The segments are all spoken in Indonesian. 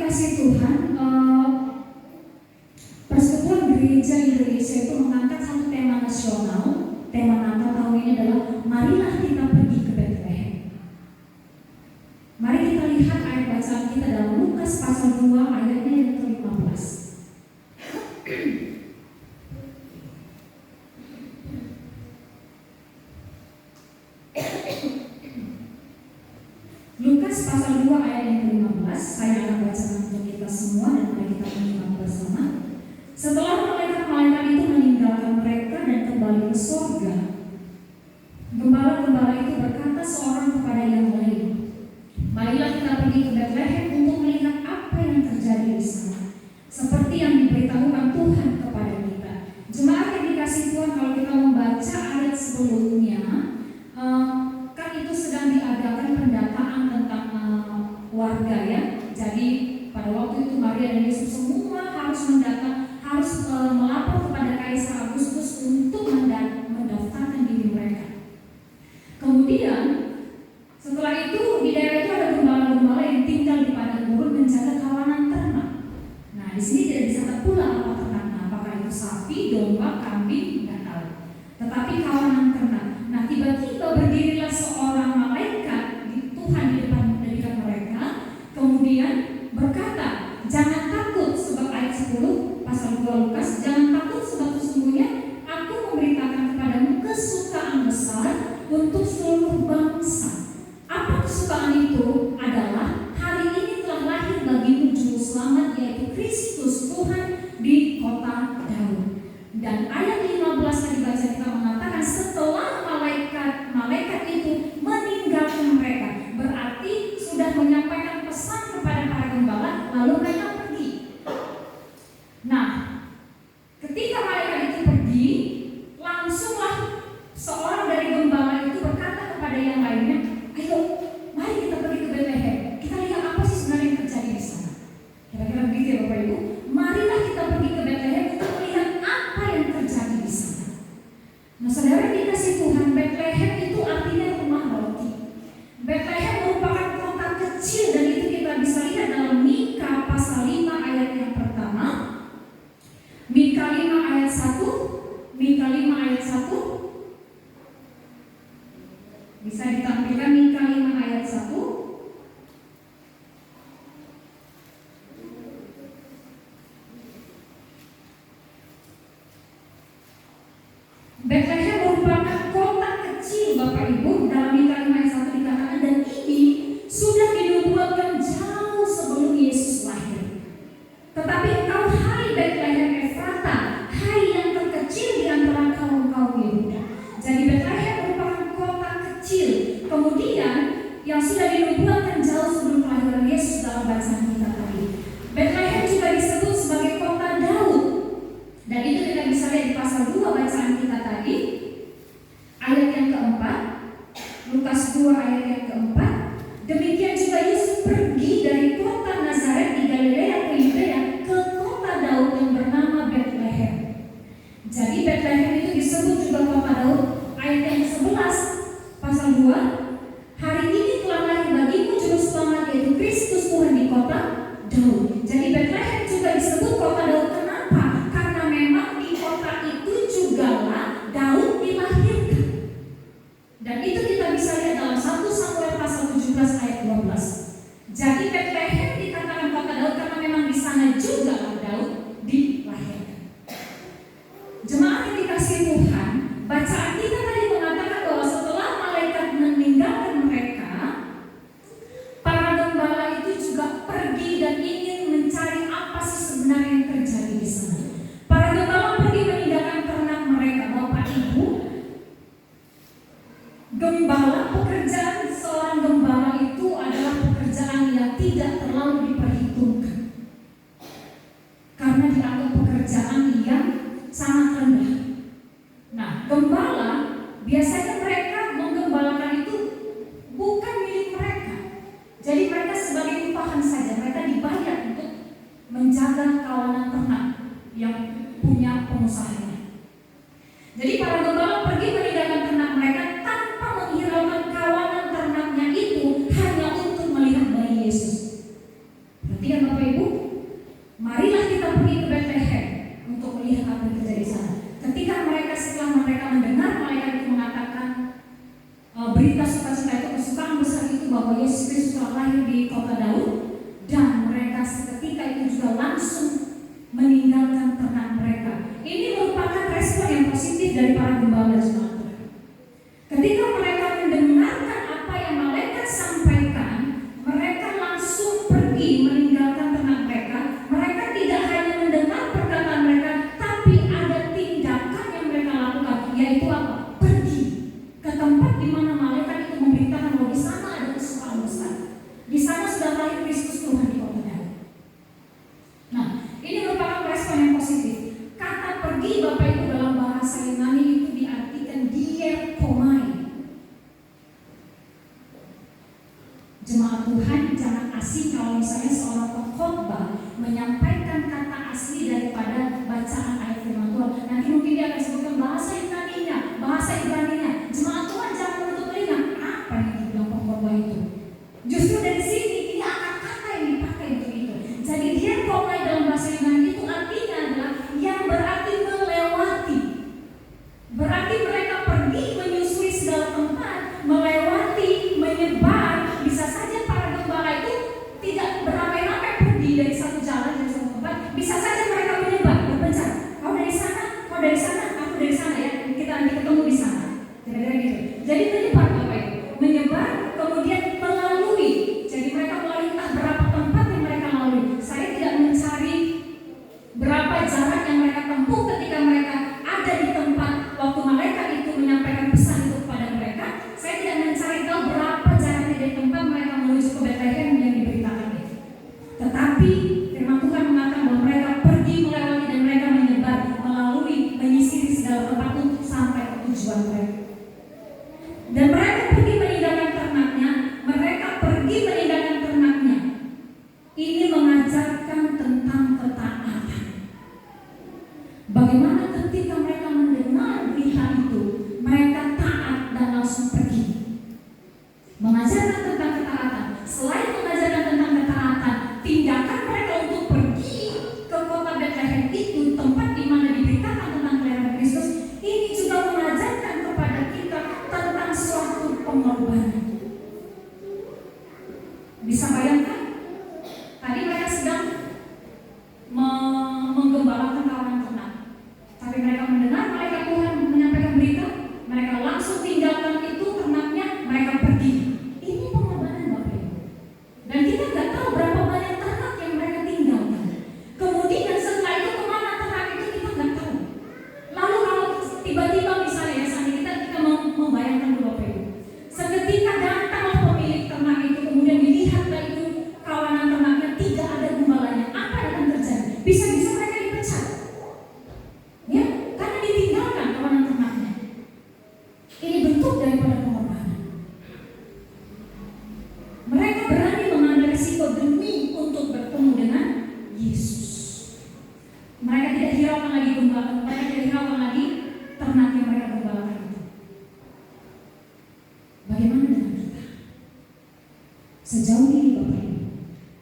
dikasih Tuhan, Persekutuan Gereja Indonesia itu mengangkat satu tema nasional. Tema Natal tahun ini adalah marilah kita pergi ke Bethlehem. Mari kita lihat ayat bacaan kita dalam Lukas pasal 2 ayatnya yang ke-15. Lukas pasal 2 ayat yang ke-15. Saya akan bacakan untuk kita semua dan mari kita menyimak bersama. Setelah malaikat-malaikat itu meninggalkan mereka dan kembali ke surga, gembala-gembala itu berkata seorang kepada yang lain, marilah kita pergi ke Bethlehem untuk melihat apa yang terjadi di sana, seperti yang diberitahukan Tuhan kepada kita. Jemaat yang dikasih Tuhan, kalau kita membaca ayat sebelumnya, kan itu sedang diadakan pendataan tentang warga ya. Jadi pada waktu itu Maria dan Yesus semua harus melapor kepada Kaisar Agustus untuk mendaftarkan diri mereka. Kemudian setelah itu di daerah itu ada gembala-gembala yang tinggal di padang gurun menjaga kawanan ternak. Nah di sini tidak dicatat pula apa ternaknya, apakah itu sapi, domba, kambing, dan tahu. Tetapi kawanan ternak. Nah tiba-tiba berdirilah seorang malaikat di Tuhan di dekat mereka, kemudian berkata, jangan takut, sebab ayat 10 pasal 2 Lukas, jangan takut sebab sesungguhnya aku memberitakan kepadamu kesukaan besar untuk seluruh bangsa. Apa kesukaan itu? Adalah hari ini telah lahir bagimu juru selamat, yaitu Kristus Tuhan di kota Daud. Dan ayat 15 tadi baca kita mengatakan setelah malaikat itu meninggalkan mereka, berarti sudah menyampaikan pesan kepada para gembala, lalu mereka pergi. Nah, ketika malaikat itu pergi, langsunglah seorang dari gembala itu berkata kepada yang lainnya, ayo, mari kita pergi ke Bethlehem. Kita lihat apa sih sebenarnya yang terjadi di sana. Kira-kira begitu ya Bapak Ibu. Marilah kita pergi ke Bethlehem untuk melihat apa yang terjadi di sana. Nah, saudara dikasih Tuhan, Bethlehem itu artinya rumah roti. Bethlehem merupakan kota kecil dan itu kita bisa lihat dalam Mika pasal 5 ayat yang pertama. Mika 5 ayat 1. Mika 5 ayat 1. Bisa ditampilkan Mika 5 ayat 1. Bethlehem merupakan kota kecil Bapak Ibu. Dalam Mika 5 ayat 1 dikatakan, dan ini sudah dinubuatkan jauh sebelum Yesus lahir. Tetapi engkau hai Bethlehem Efrata, hai yang terkecil di antara kaum-kaum Yehuda. Jadi Bethlehem merupakan kota kecil. Kemudian yang sudah dinubuatkan jauh sebelum kelahiran Yesus dalam bacaan kita tadi. Bethlehem juga disebut sebagai kota Daud. Dan itu kita bisa lihat di pasal 2 bacaan kita tadi. Ayat yang keempat, Lukas 2 ayat yang keempat. Demikian juga Yesus pergi dari kota Nazaret di Galilea ke Yudea ke kota Daud yang bernama Bethlehem. Jadi Bethlehem itu disebut juga kota Daud. Ayat yang 11 pasal 2, hari ini telah lahir bagimu juru selamat, yaitu Kristus Tuhan di kota Daud. Jadi Bethlehem juga disebut kota Daud. Kenapa? Karena memang di kota itu jugalah Daud dilahirkan. Dan itu kita bisa lihat dalam 1 Samuel pasal 17 ayat 12. Jadi Bethlehem dikatakan kota Daud karena memang di sana juga Daud dilahirkan. Jemaat yang dikasihi Tuhan, bacaan kita tadi mengatakan bahwa setelah malaikat meninggalkan mereka, para gembala itu juga pergi dan ingin mencari apa sih sebenarnya yang terjadi di sana. Para gembala pergi meninggalkan ternak mereka. Bapak Ibu, pekerjaan seorang gembala itu adalah pekerjaan yang tidak terlalu diperhitungkan, karena dianggap pekerjaan yang sangat rendah. Nah, gembala biasanya mereka menggembalakan itu bukan milik mereka. Jadi mereka sebagai upahan saja, mereka dibayar untuk menjaga kawanan ternak yang punya pengusahanya. Jadi para gembala pergi meninggalkan ternak mereka tanpa menghiraukan kawanan ternaknya itu hanya untuk melihat bayi Yesus. Perhatikan Bapak Ibu,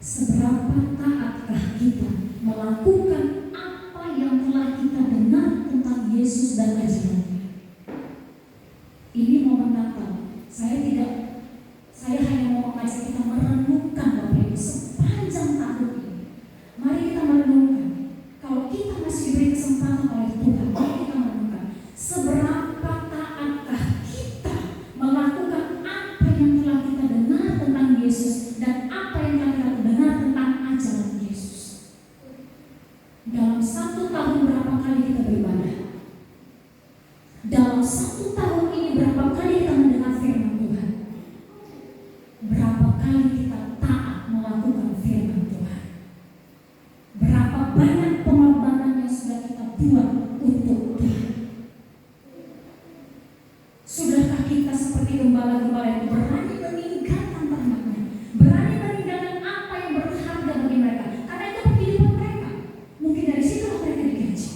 Seberapa taatkah kita melakukan apa yang telah kita dengar tentang Yesus dan ajarannya? Ini momen Natal. Saya hanya mau mengajak kita merenungkan Bapak Ibu sepanjang tahun ini. Mari kita merenungkan. Kalau kita masih diberi kesempatan oleh Tuhan, mari kita merenungkan seberapa taatkah kita melakukan apa yang telah kita dengar tentang Yesus dan apa yang telah kita dengar tentang ajaran Yesus. Dalam satu tahun berapa kali kita beribadah? Dalam satu tahun ini berapa kali kita mendengar firman Tuhan? Berapa kali kita taat melakukan firman Tuhan? Berapa banyak pengorbanan yang sudah kita buat untuk Tuhan? Sudahkah kita seperti gembala-gembala yang berani meninggalkan ternaknya, berani meninggalkan apa yang berharga bagi mereka, karena itu kehidupan mereka. Mungkin dari situlah mereka digaji.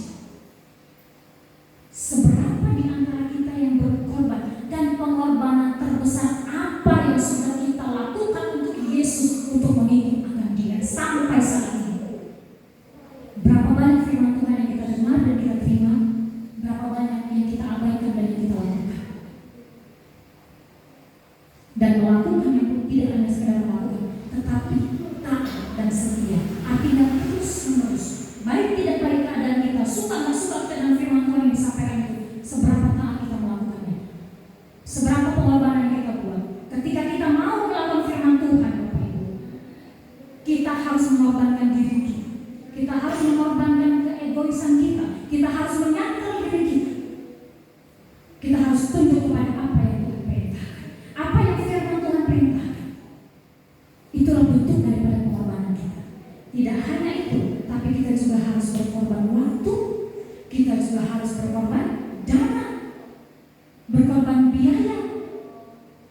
Seberapa di antara kita yang berkorban, dan pengorbanan terbesar apa yang sudah kita lakukan untuk Yesus, untuk mengikut akan Dia sampai saat ini? Berapa banyak firman Tuhan yang kita dengar dan kita terima? Berapa banyak yang kita abaikan dan yang kita lakukan? Dan melakukan yang tidak hanya sekedar melakukan, tetapi taat dan setia. Artinya terus menerus. Baik tidak baik keadaan kita, suka nggak suka dengan firman Tuhan yang disampaikan itu, seberapa taat kita melakukannya, seberapa pengorbanan yang kita buat. Ketika kita mau melakukan firman Tuhan, Bapak Ibu, kita harus mengorbankan diri kita. Kita harus mengorbankan keegoisan kita. Kita harus menyangkal diri kita. Kita harus tunduk kepada apa yang Tuhan perintahkan, apa yang firman Tuhan perintahkan. Itulah bentuk daripada pengorbanan kita. Tidak hanya itu, tapi kita juga harus berkorban waktu. Kita juga harus berkorban dana, berkorban biaya.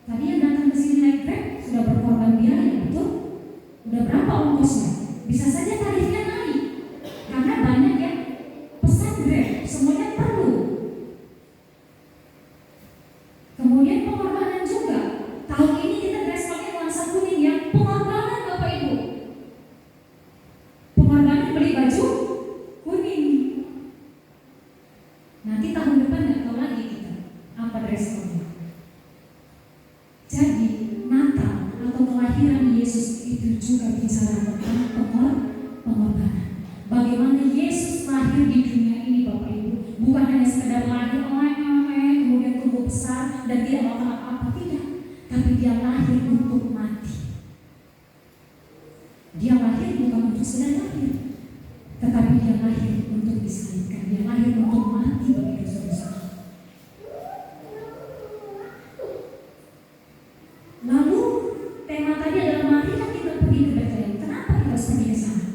Tadi yang datang ke sini naik Grab sudah berkorban biaya, betul? Udah berapa ongkosnya? Bisa saja tarifnya naik, karena banyak yang pesan Grab, semuanya perlu. Kemudian pengorbanan juga. Tahun ini kita dress pakai nuansa kuning ya, pengorbanan Bapak Ibu. Pengorbanan beli baju kuning. Nanti tahun depan nggak tahu lagi kita apa dress code-nya. Jadi Natal atau kelahiran Yesus itu juga bicara tentang pengorbanan. Bagaimana Yesus lahir di dunia ini, Bapak Ibu, bukan hanya sekedar lahir kemudian tumbuh besar dan tidak melakukan apa-apa, tidak. Tapi Dia lahir untuk mati. Dia lahir bukan untuk sekedar lahir, tetapi Dia lahir untuk disalibkan. Dia lahir untuk mati bagi dosa-dosa. Lalu tema tadi adalah marilah kita pergi ke Betlehem. Kenapa kita harus pergi ke sana?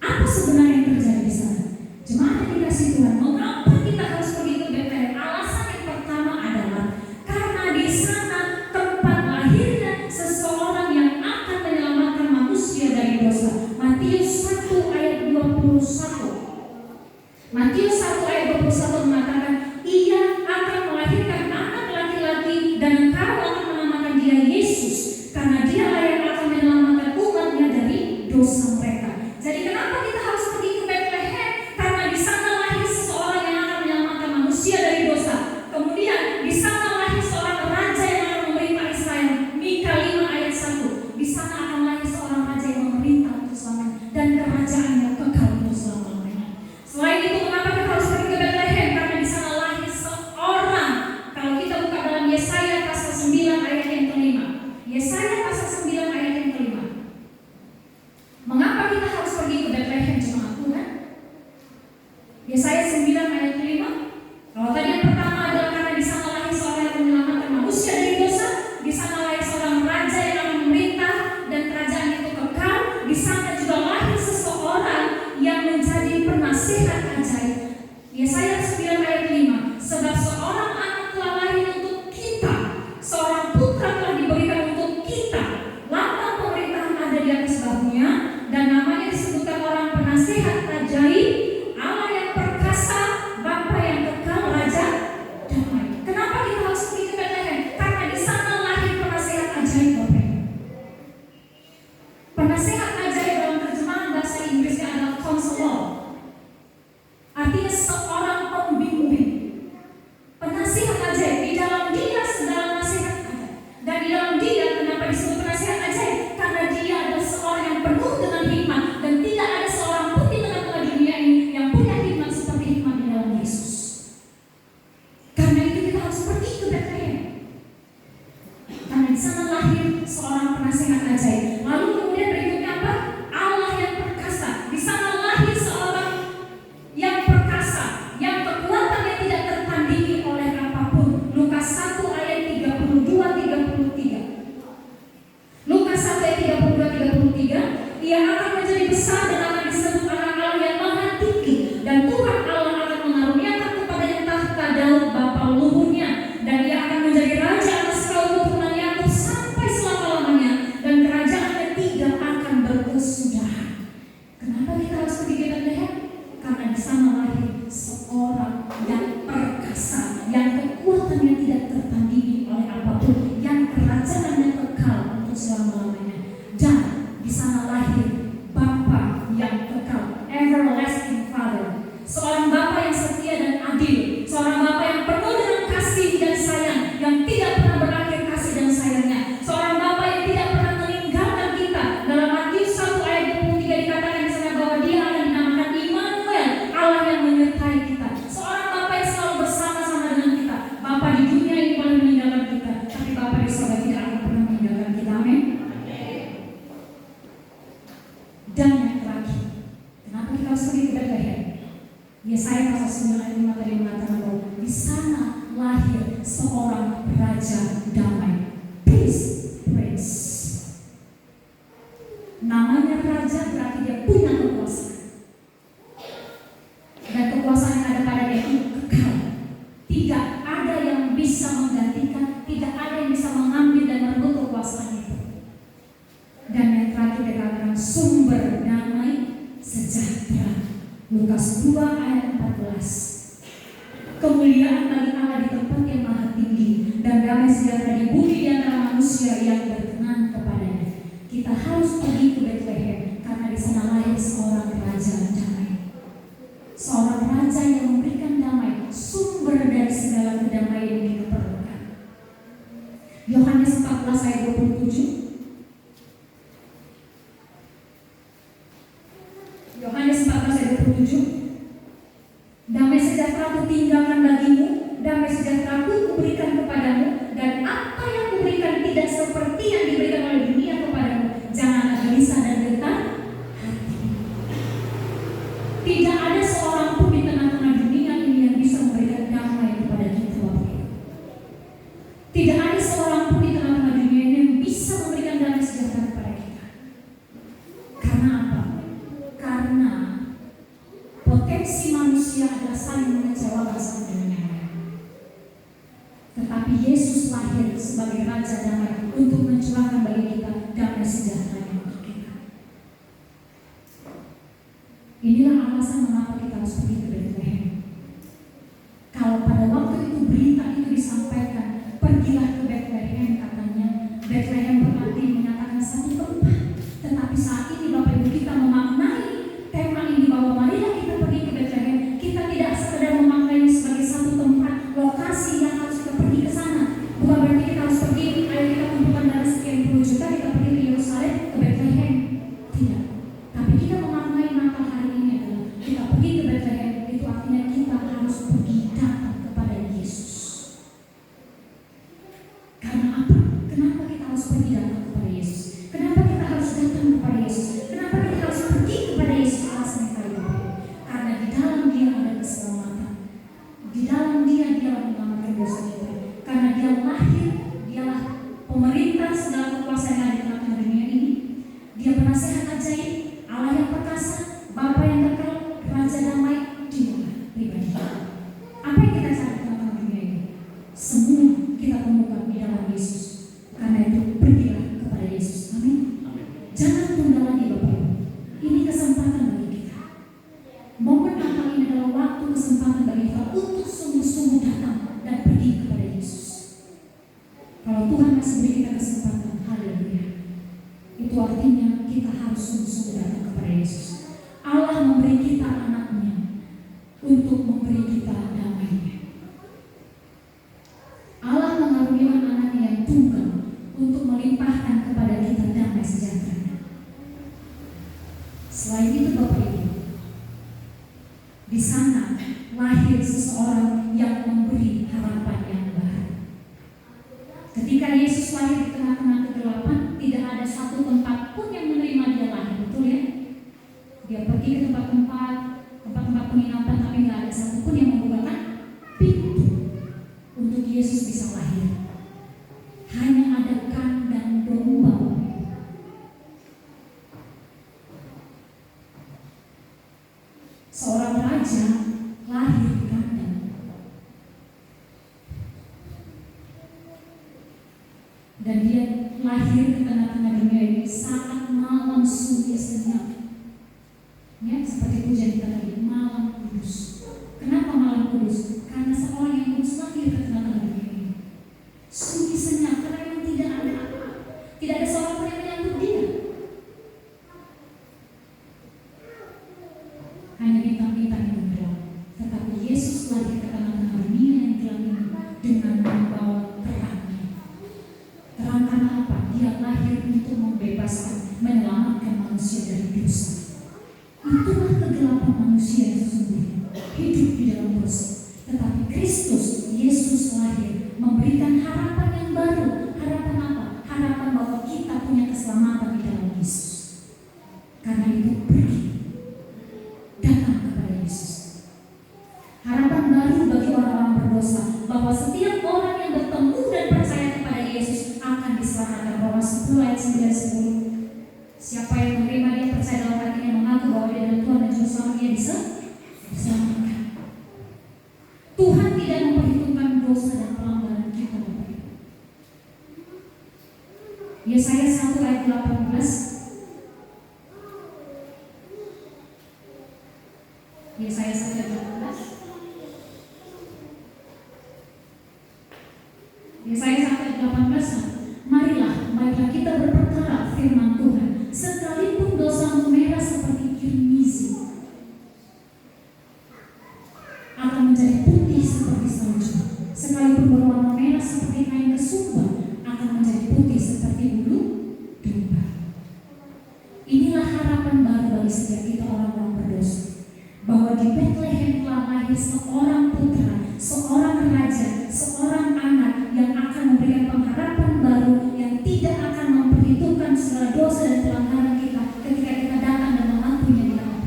Apa sebenarnya yang terjadi di sana? Jemaat yang dikasih Tuhan, mengapa kita harus pergi ke Betlehem? Alasan yang pertama adalah karena di sana tempat lahirnya seseorang yang akan menyelamatkan manusia dari dosa. Matius 1 ayat 21. Matius 1 ayat 21 mengatakan, Ia akan melahirkan anak laki-laki dan engkau akan menamakan Dia Yesus, karena Dialah yang akan menyelamatkan umatnya dari dosa mereka. Jadi kenapa kita harus pergi ke Betlehem? Karena di sana lahir seseorang yang akan menyelamatkan manusia dari dosa. Kemudian di sana lahir seorang raja yang akan memerintah Israel. Mika 5 ayat 1. Di sana akan lahir seorang raja yang memerintah untuk selamanya, dan kerajaannya kekal untuk selama-lamanya. Selain itu, kenapa kita harus pergi ke Betlehem? Karena di sana lahir seorang. Kalau kita buka dalam Yesaya pasal 9 ayat yang kelima. Yesaya pasal 9 ayat yang kelima. Mengapa Penasehat ajaib dalam terjemahan bahasa Inggrisnya adalah counselor. Artinya seorang pembimbing. Penasihat ajaib, di dalam dia segala nasihat ada. Dan di dalam dia, kenapa disebut penasihat ajaib? Karena dia adalah seorang yang penuh dengan hikmat. Dan tidak ada seorang pun di tengah-tengah dunia ini yang punya hikmat seperti hikmat di dalam Yesus. Karena itu kita harus pergi ke Bethlehem. Karena di sana lahir seorang penasihat ajaib. Lalu kemudian berikutnya apa? Allah yang perkasa. Di sana lahir seorang yang perkasa, yang kekuatannya tidak tertandingi oleh apapun. Lukas 1 ayat 32-33. Lukas 1 ayat 32-33. Ia akan menjadi besar dan akan disebut anak Allah yang maha tinggi, dan Tuhan Allah akan mengaruniakan kepadanya tahta Daud bapa leluhurnya, dan ia akan menjadi raja atas kaum keturunan Yakub sampai selama-lamanya, dan kerajaannya tidak akan berkesudahan. Kenapa kita harus pergi ke Bethlehem? Karena di sana lahir seorang yang perkasa, yang kekuatannya tidak tertandingi oleh apapun, yang kerajaannya kekal untuk selama-lamanya. Dan di sana lahir Bapa yang kekal, everlasting Father, seorang Bapa yang setia dan adil, seorang Bapa yang penuh dengan kasih dan sayang, yang tidak pernah berakhir kasih dan sayangnya, seorang Bapa yang tidak pernah meninggalkan kita. Dalam Matius 1 ayat 23 dikatakan di sana bahwa Dia akan dinamakan Immanuel, Allah yang menyertai kita. Seorang Bapa yang selalu bersama-sama dengan kita. Bapa di dunia ini boleh meninggalkan kita, tapi Bapa di surga tidak akan pernah meninggalkan kita. Amin. Dan yang terakhir, kenapa kita harus pergi ke Bethlehem? Yesaya pasal 9 ayat 5 tadi mengatakan bahwa di sana lahir seorang raja damai, peace prince. Namanya raja berarti dia punya kekuasaan, dan kekuasaan yang ada pada dia itu kekal. Tidak ada yang bisa menggantikan, tidak ada yang bisa mengambil dan merebut kekuasaan itu. Dan yang terakhir dikatakan sumber damai sejahtera. Lukas 2 ayat 14. Kemuliaan bagi Allah di tempat yang maha tinggi, dan damai sejahtera di bumi di antara manusia yang berkenan kepadanya. Kita harus pergi ke Bethlehem karena di sana lahir seorang raja damai. Seorang raja yang memberikan damai, sumber dari segala kedamaian yang kita perlukan. Yohanes 14 ayat 27. Yohanes 14 ayat 27. Damai sejahtera ku tinggalkan bagimu, damai sejahtera ku kuberikan kepadamu, dan apa yang kuberikan tidak seperti yang diberikan oleh dunia kepadamu. Janganlah gelisah dan gentar hati. Tidak ada seorang pun di tengah-tengah dunia ini yang bisa memberikan damai kepada kita, Bapak Ibu. Tidak ada seorang pun di tengah-tengah dunia ini yang bisa memberikan damai sejahtera kepada kita. Karena apa? Karena potensi manusia adalah saling mengecewakan satu dengan yang lain. Tetapi Yesus lahir sebagai Raja Damai untuk mencurahkan bagi kita damai sejahtera untuk kita. Inilah alasan mengapa kita harus pergi ke Bethlehem. Kalau pada waktu itu berita itu disampaikan, pergilah ke Bethlehem katanya. Bethlehem berarti menyatakan satu tempat. Tetapi saat ini Bapak Ibu kita memaknai tema ini bahwa marilah kita pergi ke Bethlehem. Kita tidak sekedar memaknai sebagai satu tempat, lokasi yang harus kita pergi ke sana. Bukan berarti kita harus pergi, ayo kita kumpulkan dana sekian puluh juta, kita pergi ke Yerusalem, ke Bethlehem. Tidak. Tapi kita memaknai Natal hari ini adalah kita pergi ke Bethlehem, itu artinya kita harus pergi datang kepada Yesus. Karena apa? Kenapa kita harus pergi datang kepada Yesus? Kenapa kita harus datang kepada Yesus? Kenapa kita harus pergi kepada Yesus? Alasan yang kali ini. Karena di dalam Dia ada keselamatan. Di dalam Dia menyelamatkan dosa kita. Karena Dia lahir, Dialah pemerintah segala kekuasaan yang ada di tengah dunia ini. Dia penasehat ajaib, Allah yang perkasa, Bapa yang kekal, Raja damai di mana pribadi. Apa yang kita cari di tengah dunia ini? Semua kita temukan di dalam Yesus. Karena itu pergilah kepada Yesus. Amin. Jangan tunda lagi Bapak Ibu. Ini kesempatan bagi kita. Momen Natal ini adalah waktu kesempatan bagi kita untuk sungguh-sungguh datang dan pergi kepada Yesus. Kalau Tuhan masih beri kita kesempatan, haleluya. Itu artinya waktunya kita harus sungguh-sungguh datang kepada Yesus. Allah memberi kita anaknya untuk memberi kita damai-Nya. Allah mengaruniakan anaknya yang tunggal untuk melimpahkan kepada kita damai sejahtera. Selain itu Bapak Ibu, di sana lahir seseorang yang memberi harapan yang baru. Ketika Yesus lahir di tengah-tengah kegelapan, tidak ada satu tempat pun yang menerima dia lahir, betul ya? Dia pergi ke tempat-tempat penginapan, tapi nggak ada satupun yang membukakan pintu untuk Yesus bisa lahir. Hanya ada kandang domba. Seorang raja lahir di kandang. Dan dia lahir ke tengah-tengah dunia ini saat malam sunyi senyap. Ya, seperti pujian kita tadi, malam kudus. Kenapa malam kudus? Karena seorang yang kudus lahir ke tengah-tengah dunia ini. Sunyi senyap, karena yang tidak ada apa, tidak ada seorang pun yang menyambut dia. Hanya bintang-bintang yang gelap. Tetapi Yesus lahir ke tengah-tengah dunia yang gelap ini dengan membawa terangnya. Terang karena apa? Dia lahir untuk membebaskan, menyelamatkan manusia dari dosa. Itulah kegelapan manusia yang sesungguhnya, hidup di dalam dosa. Tetapi Kristus, Yesus lahir memberikan harapan yang baru. Harapan apa? Harapan bahwa kita punya keselamatan di dalam Yesus. Karena itu pergi, datang kepada Yesus. Harapan baru bagi orang-orang berdosa, bahwa setiap orang yang bertemu dan percaya kepada Yesus akan diselamatkan. Roma 10 ayat 9-10. Siapa yang menerima dia, percaya dalam hatinya, mengaku bahwa dia adalah Tuhan dan Juru Selamat, dia bisa diselamatkan. Tuhan tidak memperhitungkan dosa dan pelanggaran kita. Yesaya 1 ayat 18. Yesaya 1 ayat 18. Yesaya 1 ayat 18. Marilah kita berperkara firman Tuhan. Sekalipun dosamu merah seperti kirmizi, akan menjadi putih seperti salju. Sekalipun berwarna merah seperti kain kesumba, akan menjadi putih seperti bulu domba. Inilah harapan baru bagi setiap kita orang-orang berdosa, bahwa di Bethlehem telah lahir seorang putra, seorang raja, seorang anak yang akan memberikan pengharapan baru, yang tidak akan memperhitungkan segala dosa dan pelanggaran kita ketika kita datang dan mengakuinya di dalam.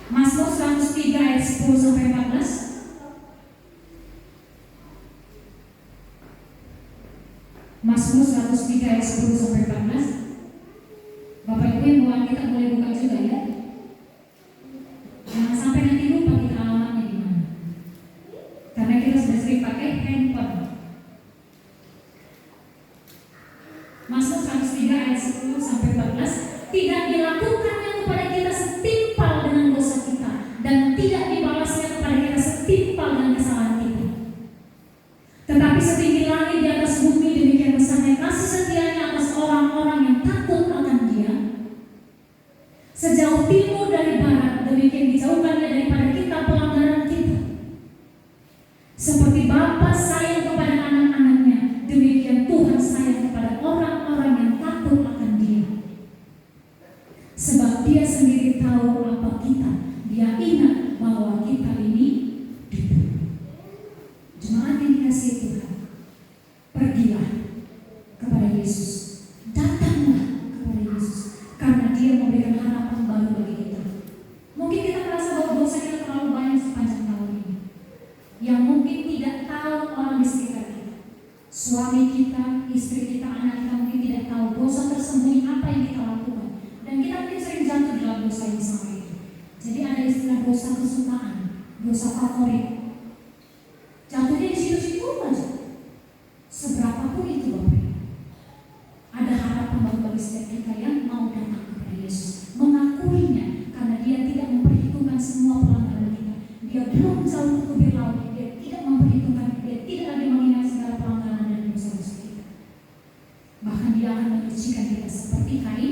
Mazmur 103 ayat 10-14. Mazmur 103 ayat 10-14. Bapak Ibu yang bawa kita boleh buka juga ya. Jangan sampai nanti lupa kita alamatnya di mana. Karena kita sudah sering pakai handphone. Mazmur 103 ayat 10-14. Tidak dilakukannya kepada kita setimpal dengan dosa kita, dan tidak dibalasnya kepada kita setimpal dengan kesalahan kita. Tetapi setinggi langit di atas bumi, demikian besarnya kasih setianya atas orang-orang yang takut akan Dia. Sejauh timur dari barat, demikian dijauhkannya daripada kita pelanggaran kita. Seperti Bapa sayang kepada anak-anaknya, demikian Tuhan sayang kepada orang-orang yang takut akan Dia. Sebab Dia sendiri tahu apa kita. Dia ingat bahwa kita ini debu. Jemaat yang dikasihi Tuhan, pergilah kepada Yesus. Datanglah kepada Yesus, karena Dia memberikan harapan baru bagi kita. Mungkin kita merasa bahwa dosa kita terlalu banyak sepanjang tahun ini, yang mungkin tidak tahu orang di sekitar kita. Suami kita, istri kita, anak kita mungkin tidak tahu dosa tersembunyi apa yang kita lakukan. Dan kita mungkin sering jatuh dalam dosa yang sama itu. Jadi ada istilah dosa kesukaan, dosa favorit. Jatuhnya di situ-situ aja. Seberapapun itu Bapak, ada harapan baru bagi setiap kita yang mau datang kepada Yesus, mengakuinya, karena Dia tidak memperhitungkan semua pelanggaran kita. Dia belum jauh ke tubir laut, Dia tidak memperhitungkan, Dia tidak lagi mengingat segala pelanggaran dan dosa-dosa kita. Bahkan Dia akan menyucikan kita seperti kain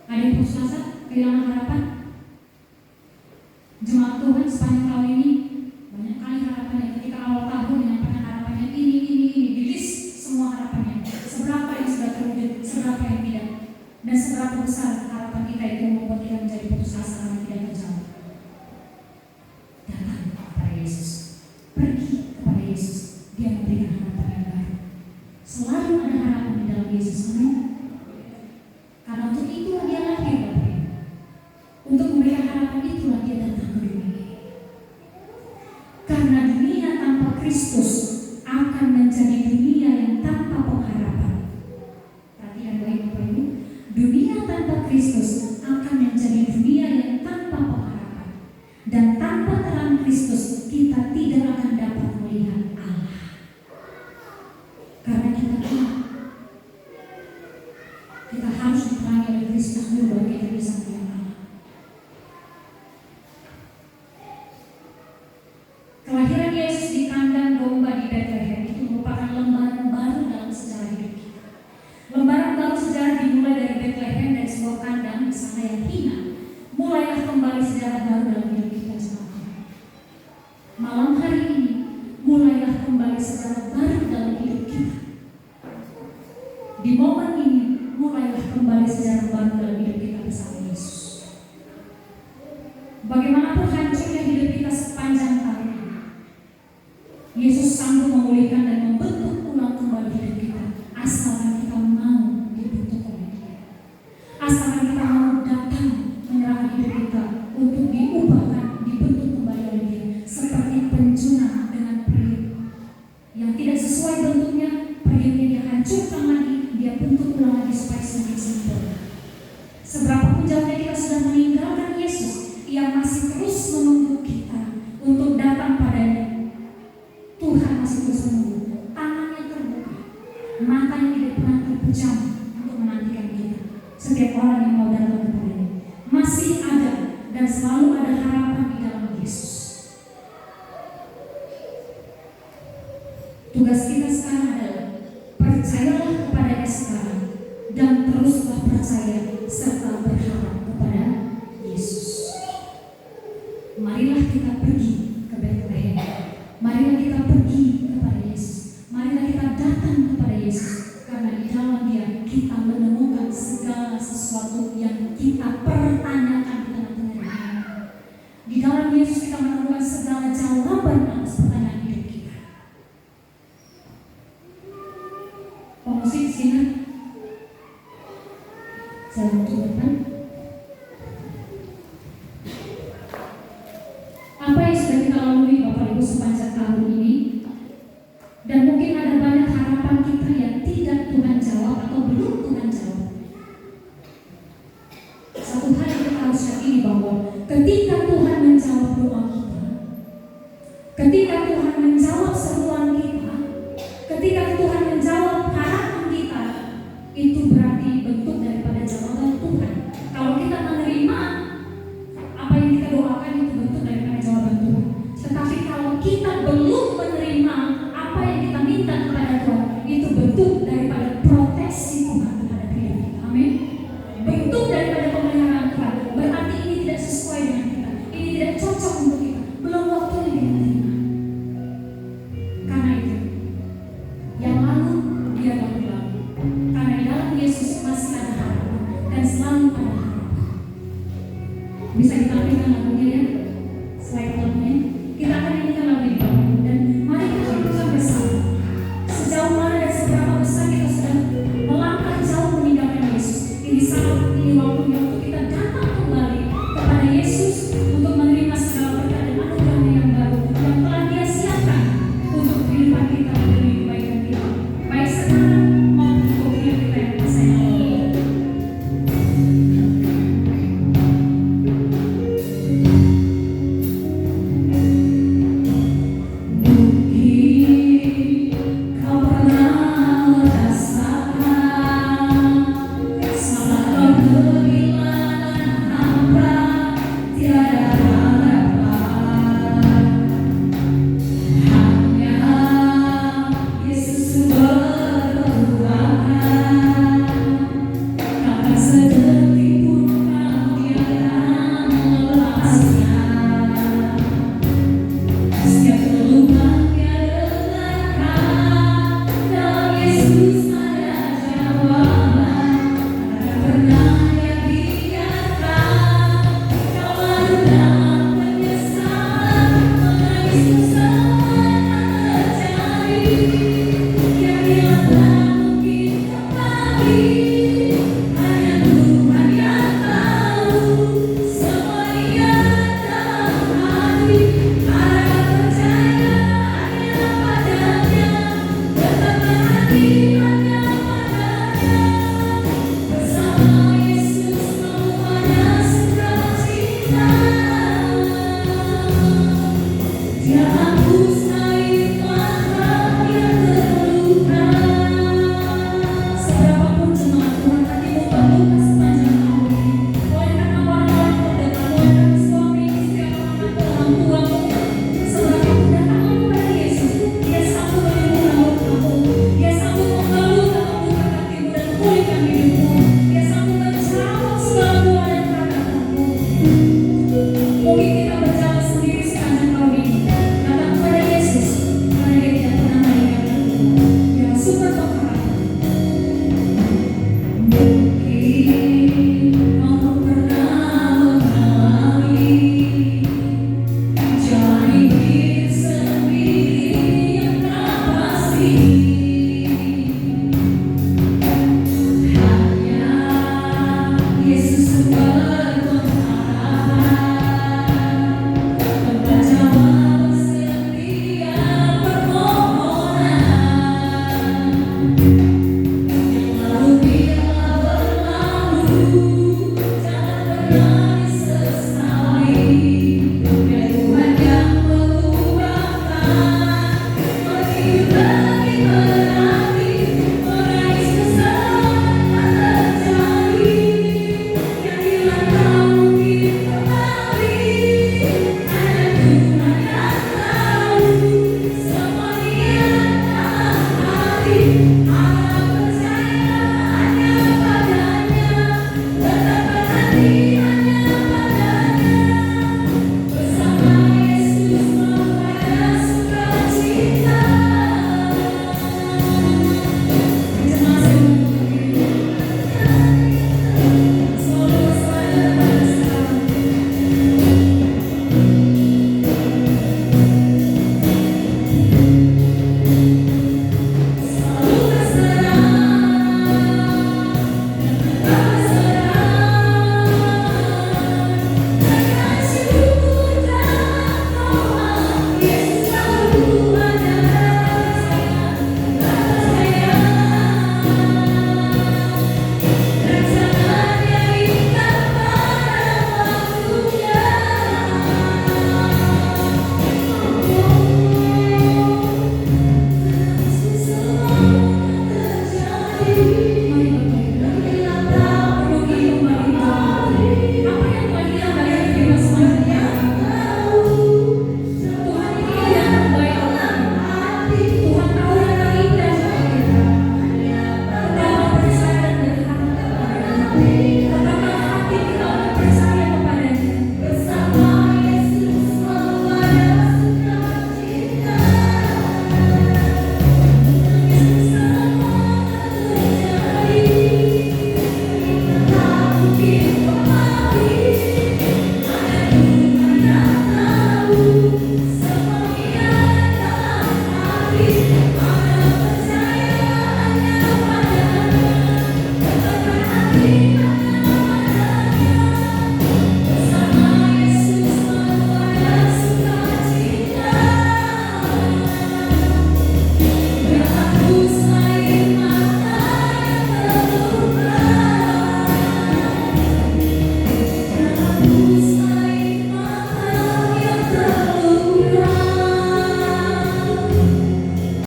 Ada yang putus asa, kehilangan harapan. Jemaat Tuhan sepanjang tahun ini banyak kali harapannya. Ketika awal tahun menyampaikan harapannya ini, di list semua harapannya. Seberapa yang sudah terwujud, seberapa yang tidak, dan seberapa besar harapan kita itu membuat kita menjadi putus asa karena tidak terjawab. Datang kepada Yesus, pergi kepada Yesus. Dia memberikan harapan yang baru. Selalu ada harapan di dalam Yesus. Amin. Karena untuk itulah dia lahir, Bapak Ibu. Untuk memberikan harapan itulah dia datang ke dunia ini. Karena dunia tanpa Kristus akan menjadi dunia yang tanpa pengharapan. Perhatikan baik Bapak Ibu. Dunia tanpa Kristus akan menjadi dunia yang tanpa pengharapan. Dan tanpa terang Kristus kita tidak akan dapat melihat Allah. Karena kita harus diterangi oleh Kristus dulu baru kita bisa melihat Allah. Kelahiran Yesus di kandang domba di Bethlehem itu merupakan lembaran baru dalam sejarah hidup kita. Lembaran baru sejarah dimulai dari Bethlehem, dari sebuah kandang di sana yang hina. Mulailah kembali sejarah baru dalam hidup kita semua. Malam hari ini mulailah kembali sejarah baru dalam hidup kita. Di momen ini mulailah kembali sejarah baru dalam hidup kita bersama Yesus. Bagaimanapun hancurnya hidup kita sepanjang tahun ini, Yesus sanggup memulihkan dan membentuk ulang kembali hidup kita, asalkan kita mau dibentuk oleh Dia. Asalkan kita mau datang menyerahkan hidup kita untuk diubahkan, dibentuk kembali oleh Dia, seperti pencuna dengan periuk yang tidak sesuai bentuknya, periuknya dia hancurkan lagi, dia bentuk ulang lagi supaya semakin sempurna. Seberapapun jauhnya kita sudah meninggalkan Yesus, Ia masih terus menunggu kita untuk datang padanya. Tuhan masih terus menunggu, tangannya terbuka, matanya tidak pernah terpejam untuk menantikan kita. Setiap orang yang mau datang kepadanya masih ada dan selalu ada harapan di dalam Yesus. Tugas kita sekarang adalah percayalah kepadanya sekarang dan teruslah percaya serta berharap kepada Yesus. Marilah kita pergi ke Bethlehem. Marilah kita pergi kepada Yesus. Marilah kita datang kepada Yesus, karena di dalam Dia kita menemukan segala sesuatu yang kita pertanyakan di tengah-tengah dunia. Di dalam Yesus kita menemukan segala jawaban atas pertanyaan hidup kita. Pemusik sini, saya untuk depan. Apa yang sudah kita lalui Bapak Ibu sepanjang tahun ini, dan mungkin ada banyak harapan kita yang tidak Tuhan jawab atau belum Tuhan jawab. Satu hal yang kita harus yakini bahwa ketika Tuhan menjawab doa kita, ketika Tuhan menjawab seruan kita, ketika Tuhan menjawab harapan kita, itu berarti bentuk daripada jawaban Tuhan. Kalau kita menerima apa yang kita doakan, itu bentuk daripada jawaban Tuhan. Tetapi kalau kita belum menerima apa yang kita minta kepada Tuhan, itu bentuk daripada proteksi Tuhan terhadap hidup kita. Amin. Bentuk daripada pemeliharaan Tuhan. Berarti ini tidak sesuai dengan kita, ini tidak cocok untuk kita, belum waktunya kita terima. Karena itu, yang lalu biarlah berlalu. Karena di dalam Yesus masih ada harapan dan selalu ada harapan. Bisa ditampilkan